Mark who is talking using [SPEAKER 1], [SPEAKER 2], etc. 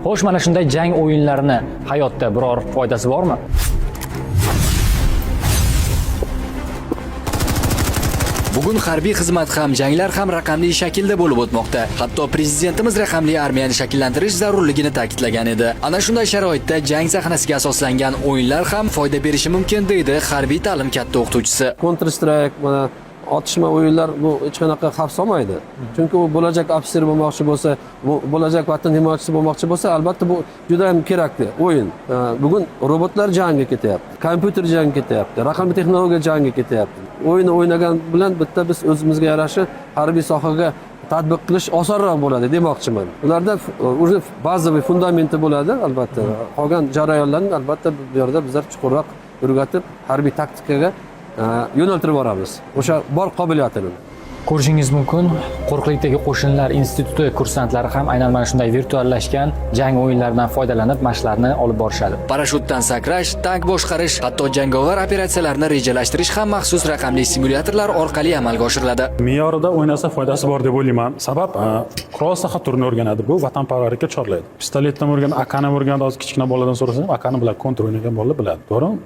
[SPEAKER 1] Xo'sh, mana shunday jang o'yinlarini hayotda biror foydasi bormi?
[SPEAKER 2] Bugun harbiy xizmat ham, janglar ham raqamli shaklda bo'lib o'tmoqda. Hatto prezidentimiz raqamli armiyani shakllantirish zarurligini ta'kidlagan edi. Ana shunday sharoitda jang sahnasiga asoslangan o'yinlar ham foyda berishi mumkin deydi harbiy ta'lim katta o'qituvchisi.
[SPEAKER 3] Counter Strike, mana otishma o'yinlar bu hech qanaqa xavf solmaydi. Chunki u bo'lajak ofitser bo'lmoqchi bo'lsa, bo'lajak vatan himoyachisi bo'lmoqchi bo'lsa, albatta bu juda ham kerakli o'yin. Bugun robotlar jangiga ketyapti, kompyuter jangiga ketyapti, raqamli texnologiya jangiga ketyapti. O'yinni o'ynagan bilan bitta biz o'zimizga yarasha harbiy sohaga tatbiq qilish osonroq bo'ladi demoqchiman. Ularda o'zi bazaviy fundamenti bo'ladi, albatta. Qolgan jarayonlarni albatta bu yerda bizlar chuqurroq o'rgatib, harbiy taktikaga yo'naltirib boramiz. O'sha bor qobiliyatini.
[SPEAKER 1] Ko'rishingiz mumkin, Qo'riqlikdagi qo'shinlar instituti kursantlari ham aynan mana shunday virtuallashgan jang o'yinlaridan foydalanib mashqlarni olib borishadi.
[SPEAKER 2] Parashutdan sakrash, tank boshqarish, hatto jangovar operatsiyalarni rejalashtirish ham maxsus raqamli simulyatorlar orqali amalga oshiriladi.
[SPEAKER 4] Me'yorida o'ynasa foydasi bor deb o'ylayman. Sabab qurol saha turini o'rganadi. Bu vatanparvarlikka chorlaydi. Pistoletdan o'rgan, akani o'rganadi. Hozir kichkina boladan so'rasam, akani bilan kontra o'ynagan bola biladi. To'g'rimi?